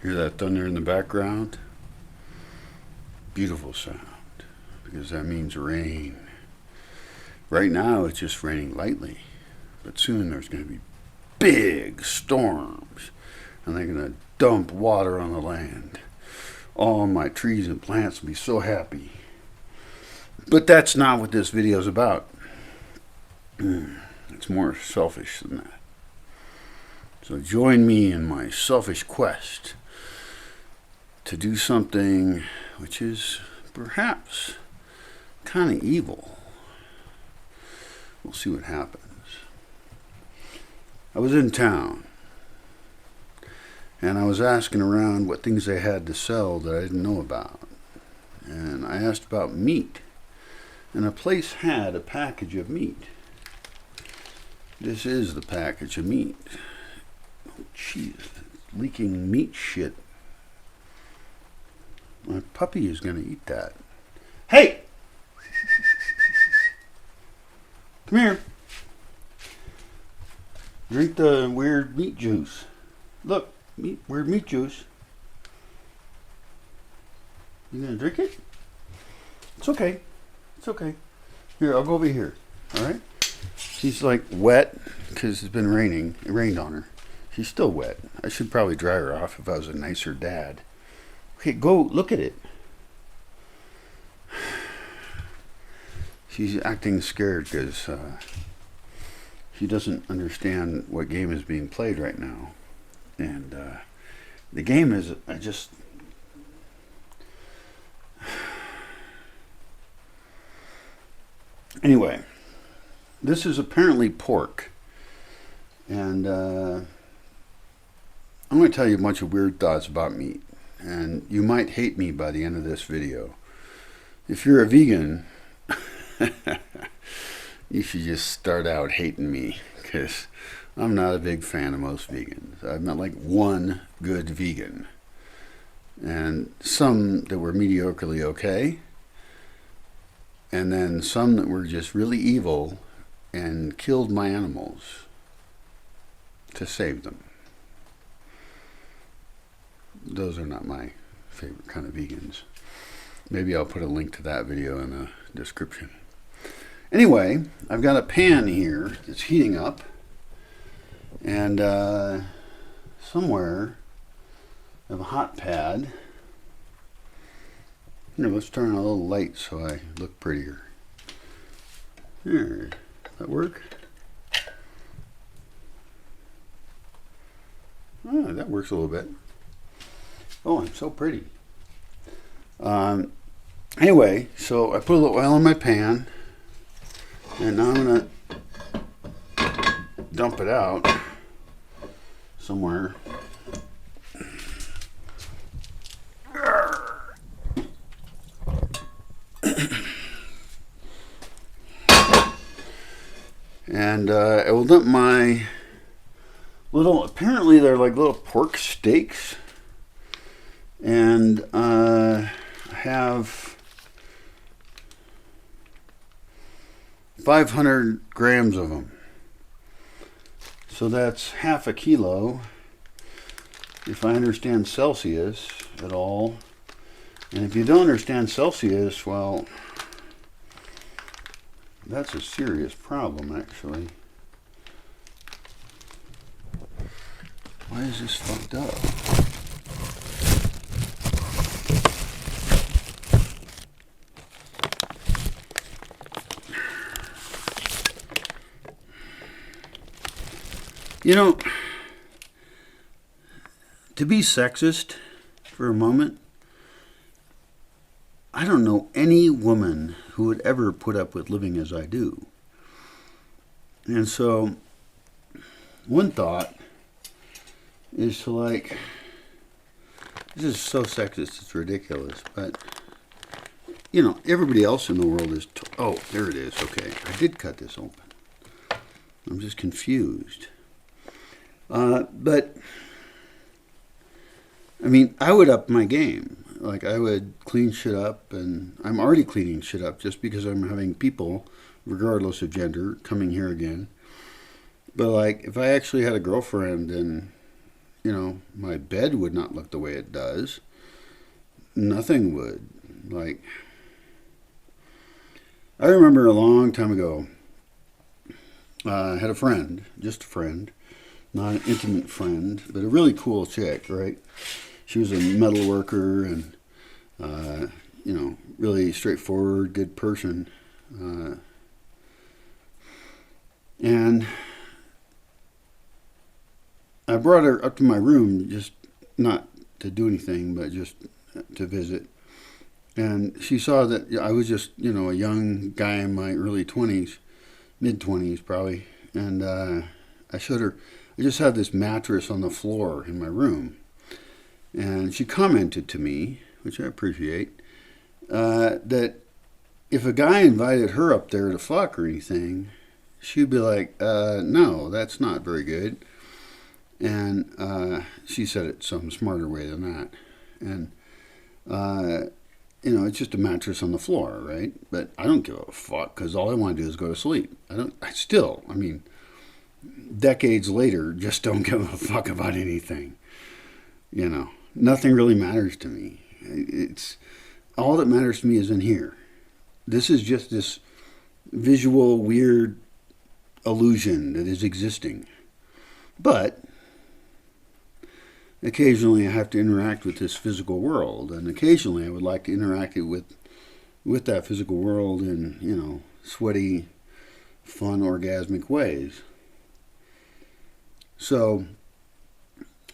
Hear that thunder in the background? Beautiful sound, because that means rain. Right now it's just raining lightly, but soon there's going to be big storms, and they're going to dump water on the land. All my trees and plants will be so happy. But that's not what this video is about. It's more selfish than that. So join me in my selfish quest to do something which is perhaps kind of evil. We'll see what happens. I was in town, and I was asking around what things they had to sell that I didn't know about. And I asked about meat, and a place had a package of meat. This is the package of meat. Oh, jeez, leaking meat shit. My puppy is going to eat that. Hey! Come here. Drink the weird meat juice. Look, weird meat juice. You going to drink it? It's okay. It's okay. Here, I'll go over here. All right? She's like wet because it's been raining. It rained on her. She's still wet. I should probably dry her off if I was a nicer dad. Okay, go look at it. She's acting scared because she doesn't understand what game is being played right now. And the game is, Anyway, this is apparently pork. And I'm going to tell you a bunch of weird thoughts about meat. And you might hate me by the end of this video. If you're a vegan, you should just start out hating me, because I'm not a big fan of most vegans. I've met like one good vegan, and some that were mediocrely okay, and then some that were just really evil and killed my animals to save them. Those are not my favorite kind of vegans. Maybe I'll put a link to that video in the description. Anyway, I've got a pan here that's heating up, and somewhere I have a hot pad. Here, let's turn on a little light so I look prettier. Here, does that work? Oh, that works a little bit. Oh, I'm so pretty. Anyway, so I put a little oil in my pan, and now I'm going to dump it out somewhere. And I will dump my little, apparently they're like little pork steaks. And I have 500 grams of them. So that's half a kilo, if I understand Celsius at all. And if you don't understand Celsius, well, that's a serious problem, actually. Why is this fucked up? You know, to be sexist for a moment, I don't know any woman who would ever put up with living as I do. And so, one thought is to like, this is so sexist, it's ridiculous, but, you know, everybody else in the world is, oh, there it is, okay, I did cut this open. I'm just confused. But, I mean, I would up my game. Like, I would clean shit up, and I'm already cleaning shit up just because I'm having people, regardless of gender, coming here again. But, like, if I actually had a girlfriend and my bed would not look the way it does. Nothing would. Like, I remember a long time ago, I had a friend, just a friend, not an intimate friend, but a really cool chick, right? She was a metal worker and, really straightforward, good person. And I brought her up to my room, just not to do anything, but just to visit. And she saw that I was just, a young guy in my early 20s, mid-20s probably. And I showed her, I just had this mattress on the floor in my room. And she commented to me, which I appreciate, that if a guy invited her up there to fuck or anything, she'd be like, no, that's not very good. And she said it some smarter way than that. And, it's just a mattress on the floor, right? But I don't give a fuck because all I want to do is go to sleep. Decades later, just don't give a fuck about anything. Nothing really matters to me. It's all that matters to me is in here. This is just this visual, weird illusion that is existing. But occasionally I have to interact with this physical world, and occasionally I would like to interact with that physical world in, sweaty, fun, orgasmic ways. So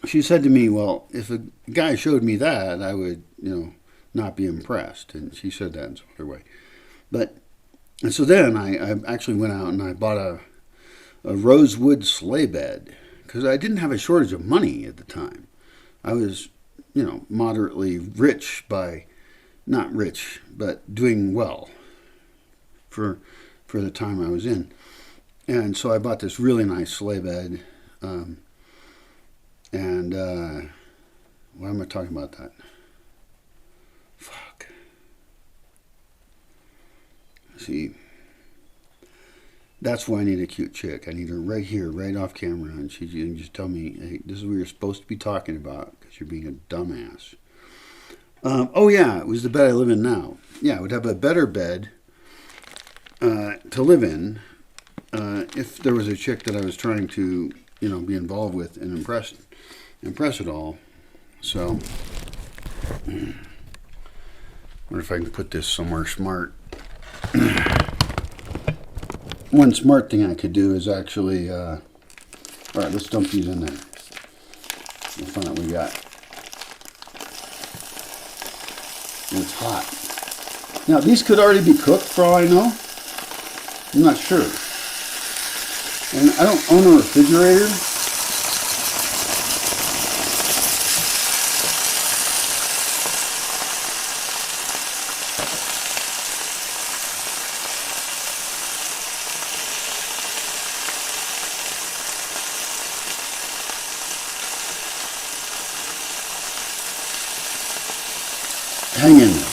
she said to me, well, if a guy showed me that, I would, not be impressed. And she said that in some other way. And so then I actually went out and I bought a rosewood sleigh bed because I didn't have a shortage of money at the time. I was, moderately rich not rich, but doing well for the time I was in. And so I bought this really nice sleigh bed. Why am I talking about that? Fuck. See, that's why I need a cute chick. I need her right here, right off camera, and she can just tell me, hey, this is what you're supposed to be talking about because you're being a dumbass. It was the bed I live in now. Yeah, I would have a better bed to live in if there was a chick that I was trying to, be involved with and impress it all. So, I wonder if I can put this somewhere smart. One smart thing I could do is actually, all right, let's dump these in there. We'll find out what we got. And it's hot. Now, these could already be cooked for all I know. I'm not sure. And I don't own a refrigerator. Hang in there.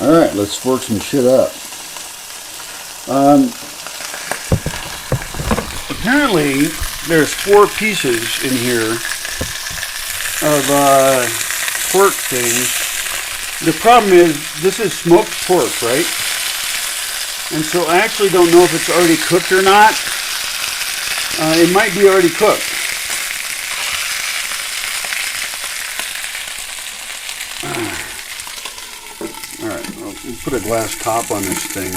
All right, let's fork some shit up. Apparently, there's 4 pieces in here of pork things. The problem is, this is smoked pork, right? And so I actually don't know if it's already cooked or not. It might be already cooked. Alright, we'll put a glass top on this thing.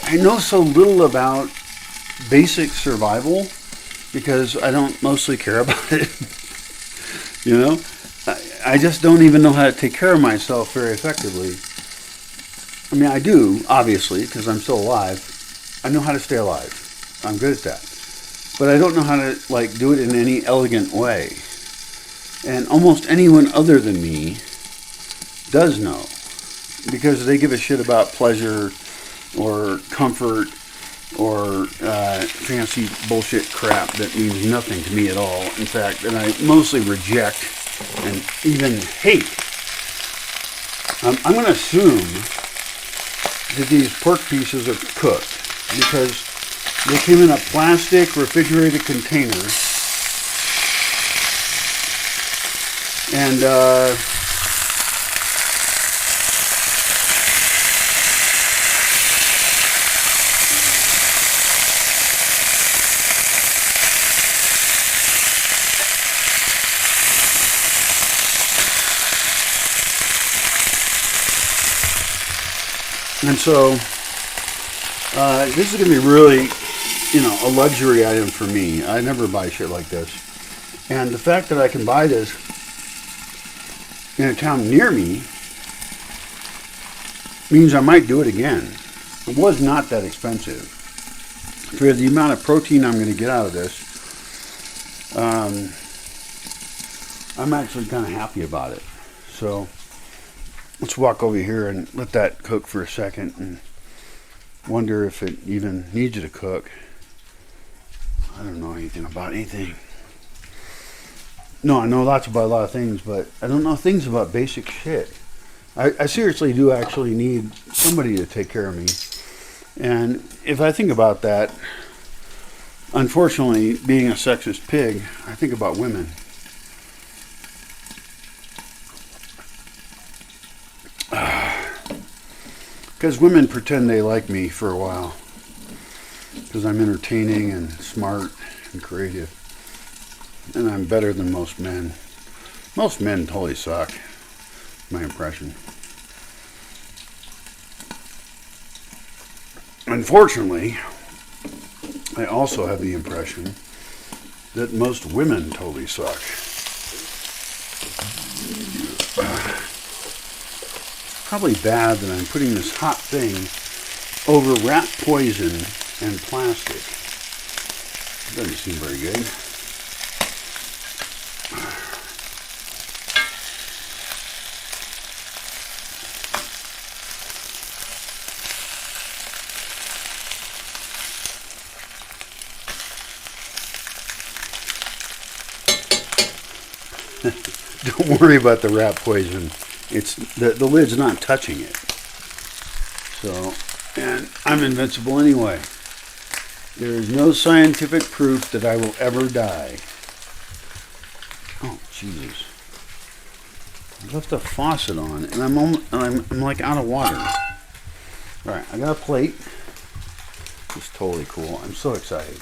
I know so little about basic survival because I don't mostly care about it. I just don't even know how to take care of myself very effectively. I mean, I do, obviously, because I'm still alive. I know how to stay alive. I'm good at that. But I don't know how to, do it in any elegant way. And almost anyone other than me does know. Because they give a shit about pleasure or comfort or fancy bullshit crap that means nothing to me at all. In fact, that I mostly reject and even hate. I'm going to assume that these pork pieces are cooked because they came in a plastic refrigerated container. And so this is going to be really, a luxury item for me. I never buy shit like this. And the fact that I can buy this in a town near me means I might do it again. It was not that expensive. For the amount of protein I'm going to get out of this, I'm actually kind of happy about it. So let's walk over here and let that cook for a second and wonder if it even needs to cook. I don't know anything about anything. No, I know lots about a lot of things, but I don't know things about basic shit. I seriously do actually need somebody to take care of me. And if I think about that, unfortunately, being a sexist pig, I think about women. Because women pretend they like me for a while. Because I'm entertaining and smart and creative. And I'm better than most men. Most men totally suck. My impression. Unfortunately, I also have the impression that most women totally suck. Probably bad that I'm putting this hot thing over rat poison and plastic. Doesn't seem very good. Don't worry about the rat poison. It's the lid's not touching it. So, and I'm invincible anyway. There is no scientific proof that I will ever die. Oh, Jesus. I left the faucet on, and I'm like out of water. All right, I got a plate. It's totally cool. I'm so excited.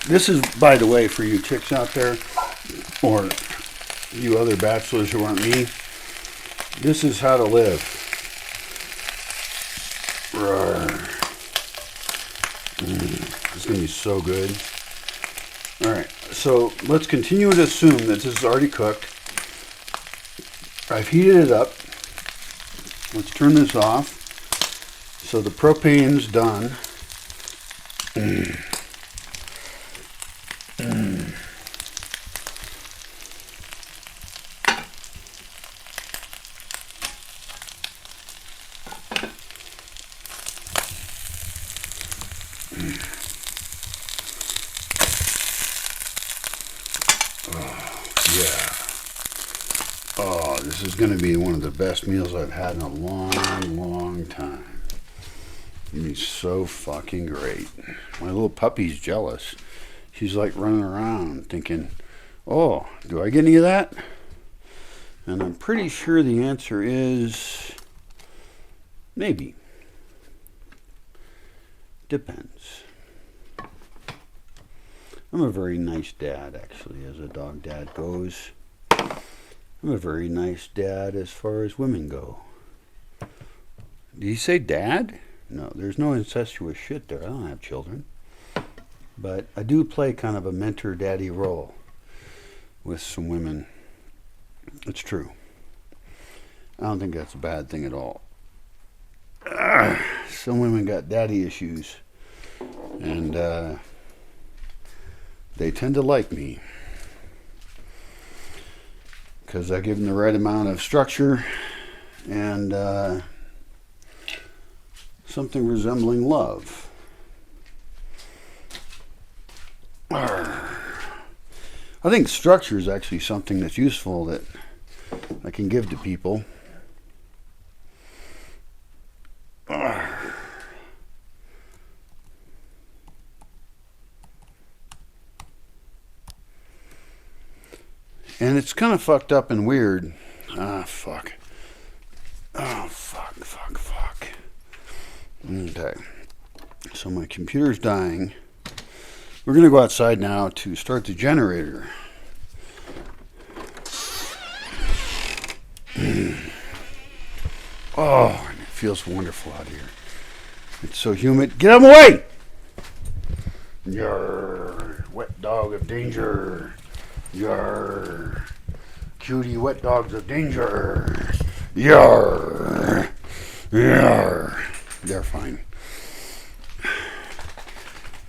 This is, by the way, for you chicks out there, or you other bachelors who aren't me, this is how to live. It's going to be so good. Alright, so let's continue to assume that this is already cooked. I've heated it up. Let's turn this off. So the propane's done. This is going to be one of the best meals I've had in a long, long time. It'll be so fucking great. My little puppy's jealous. She's like running around thinking, oh, do I get any of that? And I'm pretty sure the answer is maybe. Depends. I'm a very nice dad, actually, as a dog dad goes. I'm a very nice dad as far as women go. Did you say dad? No, there's no incestuous shit there. I don't have children. But I do play kind of a mentor daddy role with some women. It's true. I don't think that's a bad thing at all. Some women got daddy issues. And they tend to like me. Because I give them the right amount of structure and something resembling love. I think structure is actually something that's useful that I can give to people. And it's kind of fucked up and weird. Fuck. Oh, fuck. Okay. So my computer's dying. We're going to go outside now to start the generator. Oh, and it feels wonderful out here. It's so humid. Get out of my way! Yarr, wet dog of danger. Yarr, cutie wet dogs of danger. Yarr, yarr. They're fine.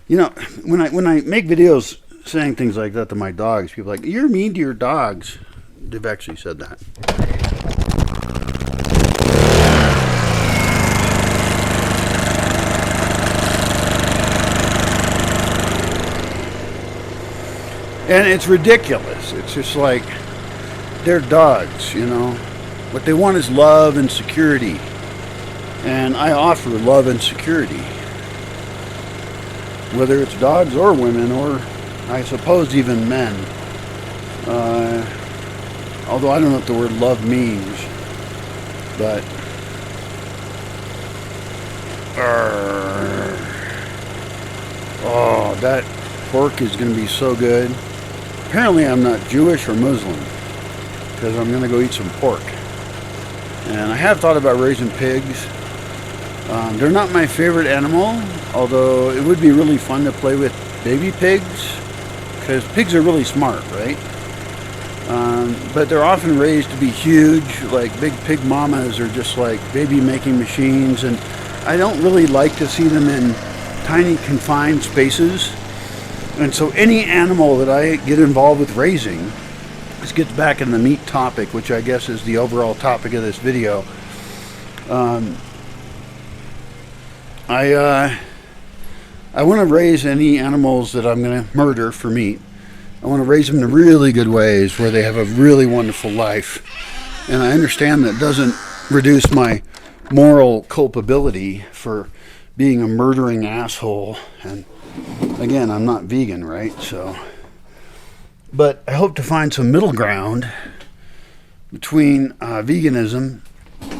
You know, when I make videos saying things like that to my dogs, people are like, you're mean to your dogs. They've actually said that. And it's ridiculous. It's just like, they're dogs, you know. What they want is love and security. And I offer love and security. Whether it's dogs or women, or I suppose even men. Although I don't know what the word love means. But oh, that pork is going to be so good. Apparently I'm not Jewish or Muslim, because I'm going to go eat some pork. And I have thought about raising pigs. They're not my favorite animal, although it would be really fun to play with baby pigs, because pigs are really smart, right? But they're often raised to be huge, like big pig mamas are just like baby making machines, and I don't really like to see them in tiny confined spaces. And so any animal that I get involved with raising, this gets back in the meat topic, which I guess is the overall topic of this video. I want to raise any animals that I'm going to murder for meat. I want to raise them in really good ways where they have a really wonderful life. And I understand that doesn't reduce my moral culpability for being a murdering asshole. And again, I'm not vegan, right? So, but I hope to find some middle ground between veganism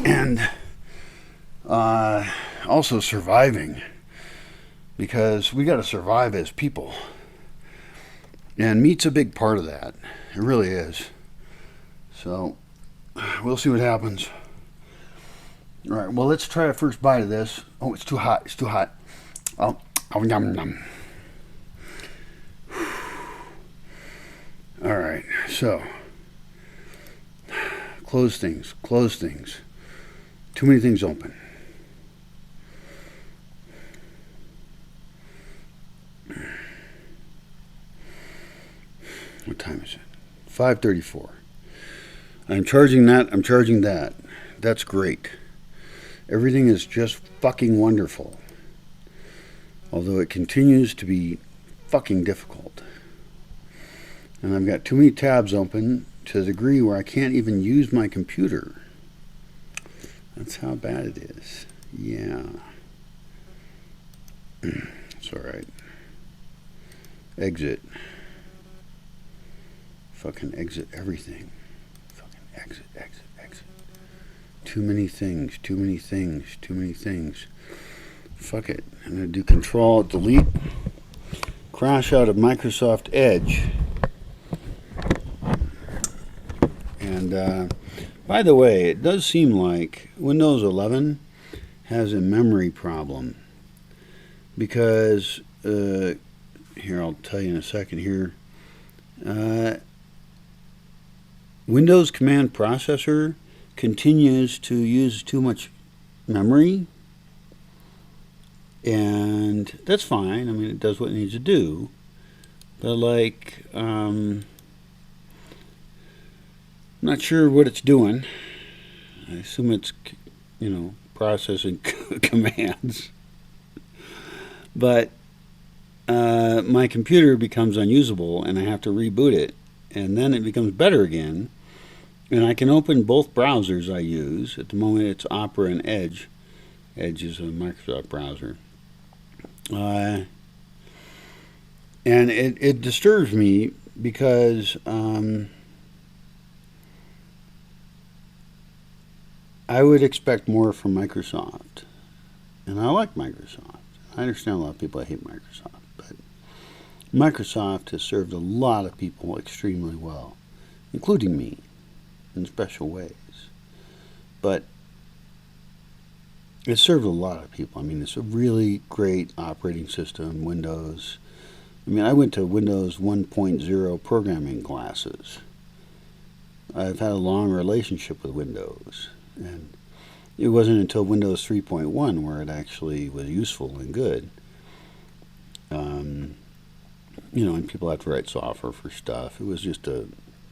and also surviving, because we got to survive as people, and meat's a big part of that. It really is. So we'll see what happens. All right, well, let's try a first bite of this. Oh, it's too hot. It's too hot. Oh, yum yum. All right, so close things. Too many things open. What time is it? 5:34. I'm charging that. I'm charging that. That's great. Everything is just fucking wonderful. Although it continues to be fucking difficult. And I've got too many tabs open to the degree where I can't even use my computer. That's how bad it is. Yeah. It's alright. Exit. Fucking exit everything. Fucking exit. Too many things. Fuck it. I'm going to do Control Delete. Crash out of Microsoft Edge. And by the way, it does seem like Windows 11 has a memory problem. Because, here, I'll tell you in a second here. Windows Command Processor continues to use too much memory, and that's fine. I mean, it does what it needs to do, but like, I'm not sure what it's doing. I assume it's, processing commands. But my computer becomes unusable and I have to reboot it. And then it becomes better again. And I can open both browsers I use. At the moment it's Opera and Edge. Edge is a Microsoft browser. And it disturbs me because I would expect more from Microsoft. And I like Microsoft. I understand a lot of people hate Microsoft, but Microsoft has served a lot of people extremely well, including me, in special ways. But it served a lot of people. I mean, it's a really great operating system, Windows. I mean, I went to Windows 1.0 programming classes. I've had a long relationship with Windows. And it wasn't until Windows 3.1 where it actually was useful and good. And people have to write software for stuff. It was just a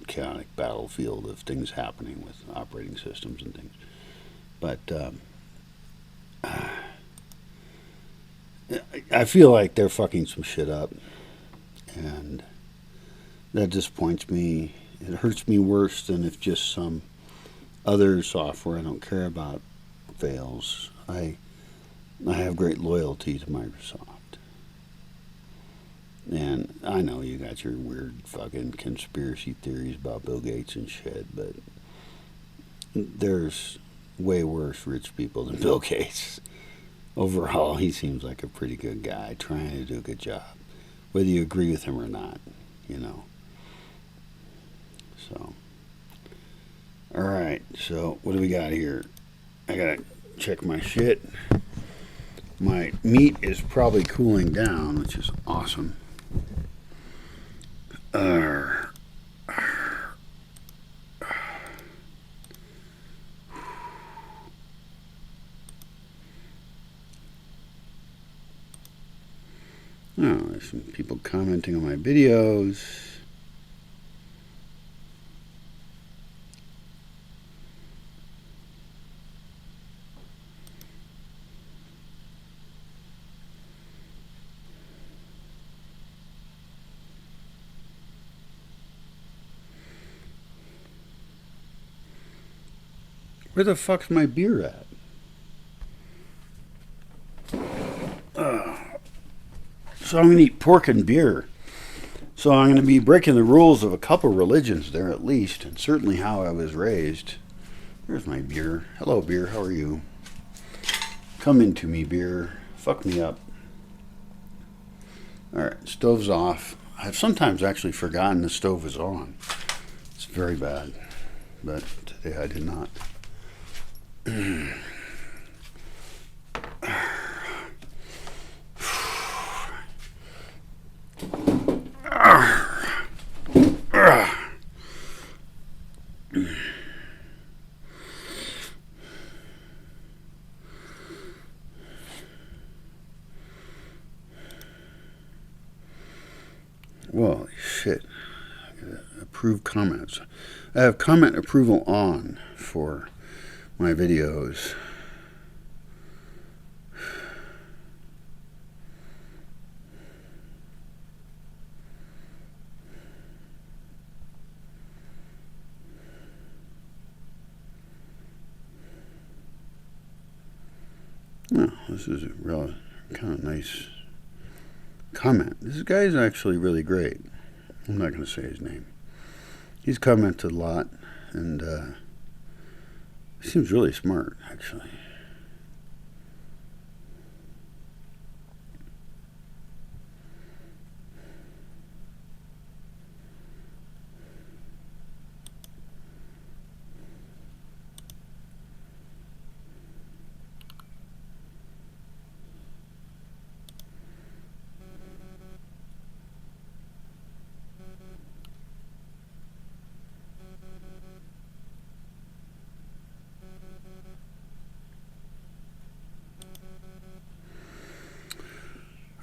chaotic battlefield of things happening with operating systems and things. But I feel like they're fucking some shit up. And that disappoints me. It hurts me worse than if just some other software I don't care about fails. I have great loyalty to Microsoft. And I know you got your weird fucking conspiracy theories about Bill Gates and shit, but there's way worse rich people than Bill Gates. Overall, he seems like a pretty good guy trying to do a good job, whether you agree with him or not, So, alright, so what do we got here? I gotta check my shit. My meat is probably cooling down, which is awesome. There's some people commenting on my videos. Where the fuck's my beer at? So I'm going to eat pork and beer. So I'm going to be breaking the rules of a couple religions there at least, and certainly how I was raised. There's my beer. Hello, beer. How are you? Come into me, beer. Fuck me up. Alright, stove's off. I've sometimes actually forgotten the stove is on. It's very bad. But today I did not. Well, shit. Approve comments. I have comment approval on for my videos. Oh, this is a real kind of nice comment. This guy is actually really great. I'm not going to say his name. He's commented a lot, and he seems really smart, actually.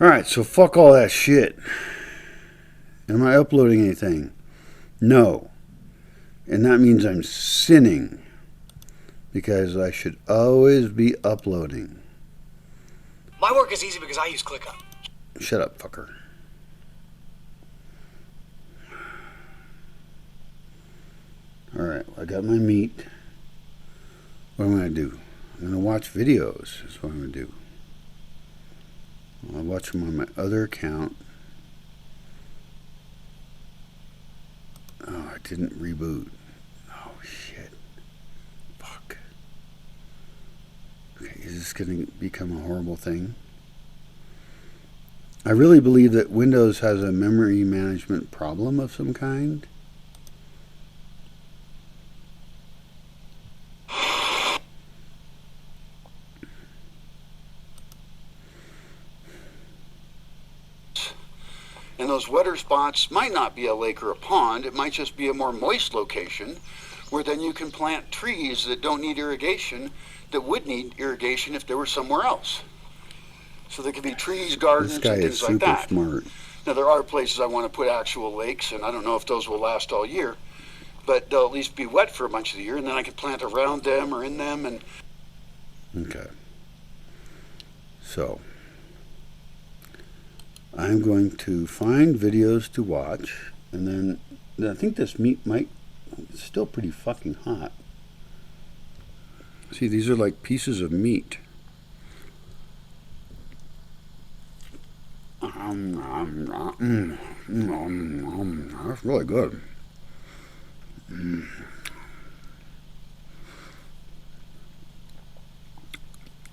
Alright, so fuck all that shit. Am I uploading anything? No. And that means I'm sinning. because I should always be uploading. My work is easy because I use ClickUp. Shut up, fucker. Alright, I got my meat. What am I going to do? I'm going to watch videos is what I'm going to do. I'll watch them on my other account. Oh, I didn't reboot. Oh, shit. Fuck. Okay, is this going to become a horrible thing? I really believe that Windows has a memory management problem of some kind. And those wetter spots might not be a lake or a pond. It might just be a more moist location where then you can plant trees that don't need irrigation that would need irrigation if they were somewhere else. So there could be trees, gardens, and things like that. Smart. Now there are places I want to put actual lakes, and I don't know if those will last all year, but they'll at least be wet for a bunch of the year, and then I can plant around them or in them. And okay. So I'm going to find videos to watch, and then I think this meat might, it's still pretty fucking hot. See, these are like pieces of meat. That's really good.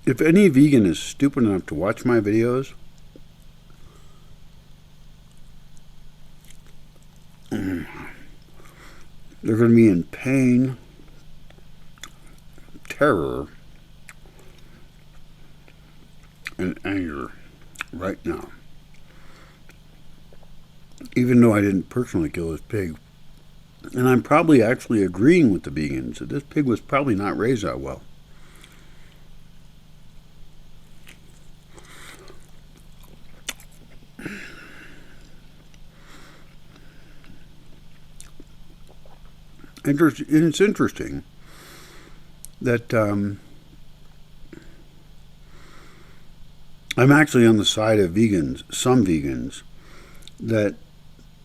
If any vegan is stupid enough to watch my videos, they're going to be in pain, terror, and anger right now. Even though I didn't personally kill this pig. And I'm probably actually agreeing with the vegans that this pig was probably not raised that well. And it's interesting that I'm actually on the side of vegans, some vegans, that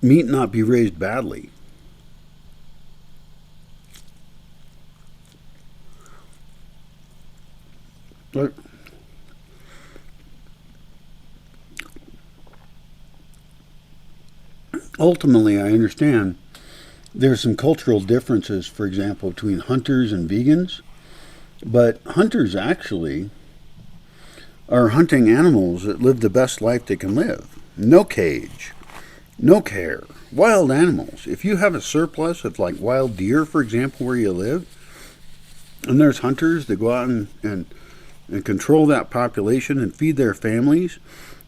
meat not be raised badly. But ultimately, I understand there's some cultural differences, for example, between hunters and vegans, but hunters actually are hunting animals that live the best life they can live. No cage, no care, wild animals. If you have a surplus of like wild deer, for example, where you live, and there's hunters that go out and control that population and feed their families.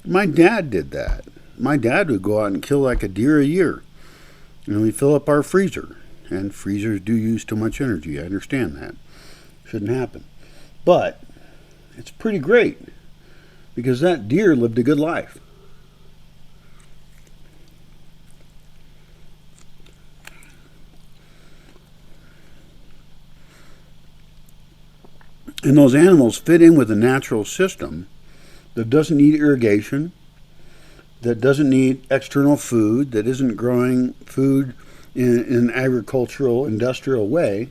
My dad did that. My dad would go out and kill like a deer a year. And we fill up our freezer. And freezers do use too much energy. I understand that. Shouldn't happen. But it's pretty great because that deer lived a good life. And those animals fit in with a natural system that doesn't need irrigation, that doesn't need external food, that isn't growing food in an agricultural, industrial way.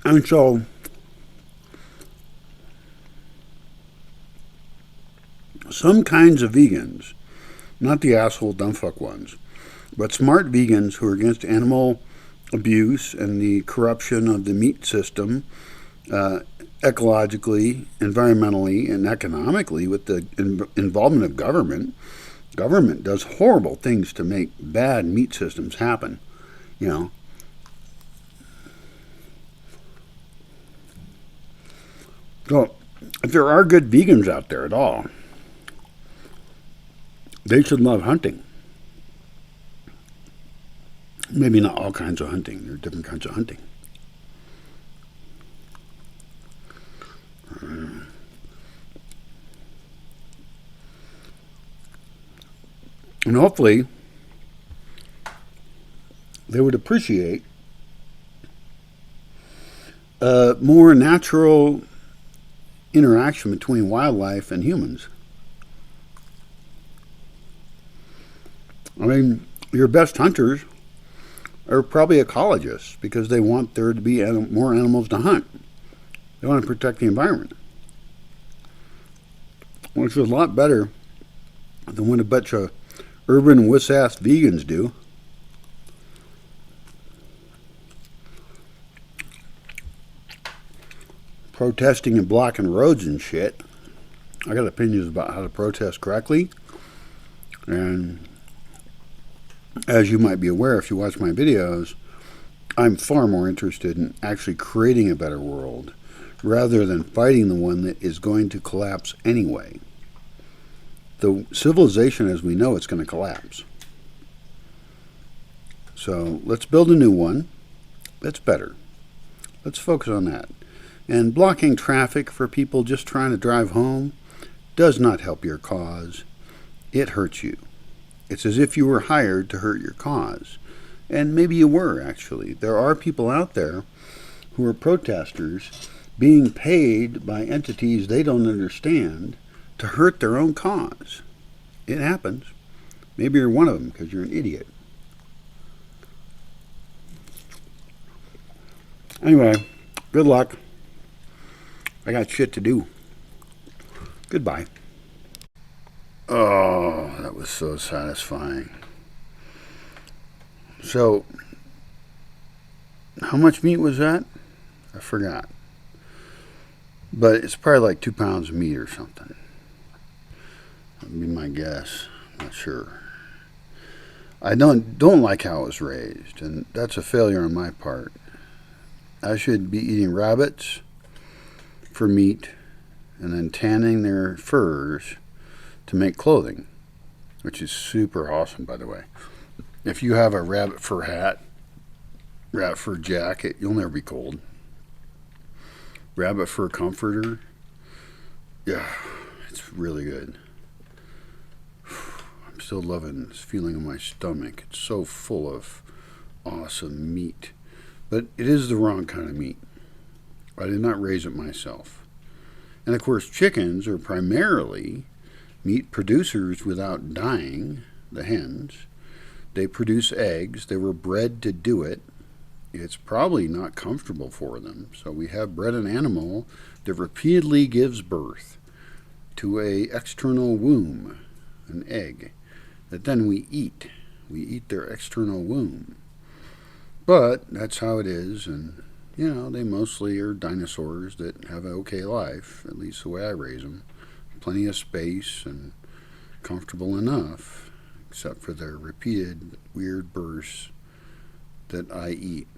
And so some kinds of vegans, not the asshole dumbfuck ones, but smart vegans who are against animal abuse and the corruption of the meat system, ecologically, environmentally, and economically with the involvement of government. Government does horrible things to make bad meat systems happen, you know. So, if there are good vegans out there at all, they should love hunting. Maybe not all kinds of hunting. There are different kinds of hunting. And hopefully, they would appreciate a more natural interaction between wildlife and humans. I mean, your best hunters are probably ecologists because they want there to be more animals to hunt. They want to protect the environment, which is a lot better than what a bunch of urban wuss-ass vegans do. Protesting and blocking roads and shit. I got opinions about how to protest correctly. And as you might be aware if you watch my videos, I'm far more interested in actually creating a better world rather than fighting the one that is going to collapse anyway. The civilization as we know it's going to collapse. So let's build a new one that's better. Let's focus on that. And blocking traffic for people just trying to drive home does not help your cause. It hurts you. It's as if you were hired to hurt your cause. And maybe you were, actually. There are people out there who are protesters being paid by entities they don't understand to hurt their own cause. It happens. Maybe you're one of them because you're an idiot. Anyway, good luck. I got shit to do. Goodbye. Oh, that was so satisfying. So, how much meat was that? I forgot. But it's probably like 2 pounds of meat or something. That'd be my guess. I'm not sure. I don't like how it was raised, and that's a failure on my part. I should be eating rabbits for meat and then tanning their furs to make clothing, which is super awesome, by the way. If you have a rabbit fur hat, rabbit fur jacket, you'll never be cold. Rabbit fur comforter, yeah, it's really good. I'm still loving this feeling in my stomach. It's so full of awesome meat, but it is the wrong kind of meat. I did not raise it myself. And of course, chickens are primarily meat producers without dying, the hens. They produce eggs. They were bred to do it. It's probably not comfortable for them. So we have bred an animal that repeatedly gives birth to a external womb, an egg, that then we eat. We eat their external womb. But that's how it is, and you know, they mostly are dinosaurs that have an okay life, at least the way I raise them. Plenty of space and comfortable enough, except for their repeated weird bursts that I eat.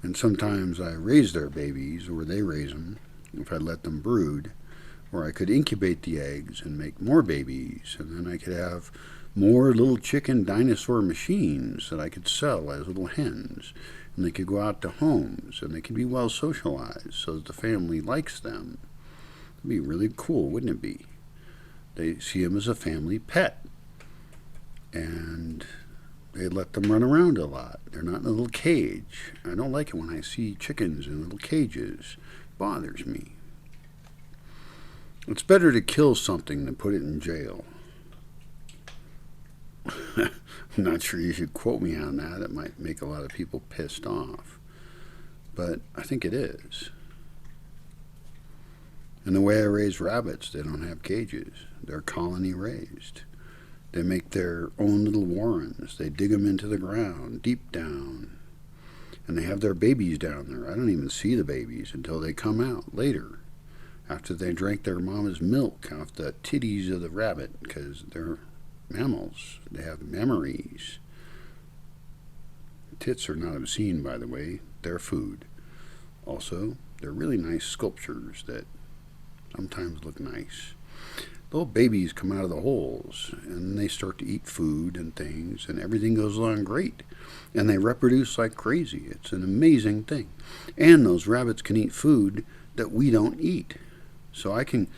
And sometimes I raise their babies, or they raise them, if I let them brood, or I could incubate the eggs and make more babies, and then I could have more little chicken dinosaur machines that I could sell as little hens. And they could go out to homes, and they could be well socialized so that the family likes them. It'd be really cool, wouldn't it be? They see them as a family pet, and they let them run around a lot. They're not in a little cage. I don't like it when I see chickens in little cages. It bothers me. It's better to kill something than put it in jail. I'm not sure you should quote me on that. It might make a lot of people pissed off. But I think it is. And the way I raise rabbits, they don't have cages. They're colony raised. They make their own little warrens. They dig them into the ground, deep down. And they have their babies down there. I don't even see the babies until they come out later, after they drank their mama's milk off the titties of the rabbit, because they're mammals. They have memories. Tits are not obscene, by the way. They're food. Also, they're really nice sculptures that sometimes look nice. Little babies come out of the holes, and they start to eat food and things, and everything goes along great. And they reproduce like crazy. It's an amazing thing. And those rabbits can eat food that we don't eat. So I can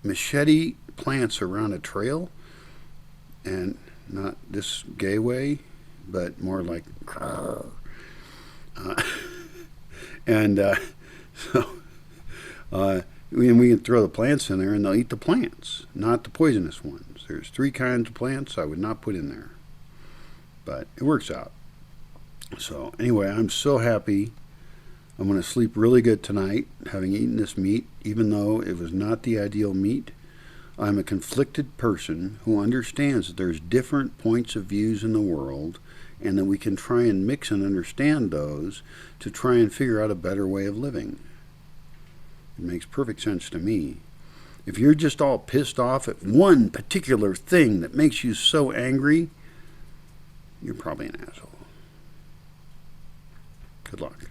machete plants around a trail, and not this gay way, but more like grrr. And so we can throw the plants in there and they'll eat the plants, not the poisonous ones. There's 3 kinds of plants I would not put in there, but it works out. So anyway, I'm so happy. I'm going to sleep really good tonight, having eaten this meat, even though it was not the ideal meat. I'm a conflicted person who understands that there's different points of views in the world, and that we can try and mix and understand those to try and figure out a better way of living. It makes perfect sense to me. If you're just all pissed off at one particular thing that makes you so angry, you're probably an asshole. Good luck.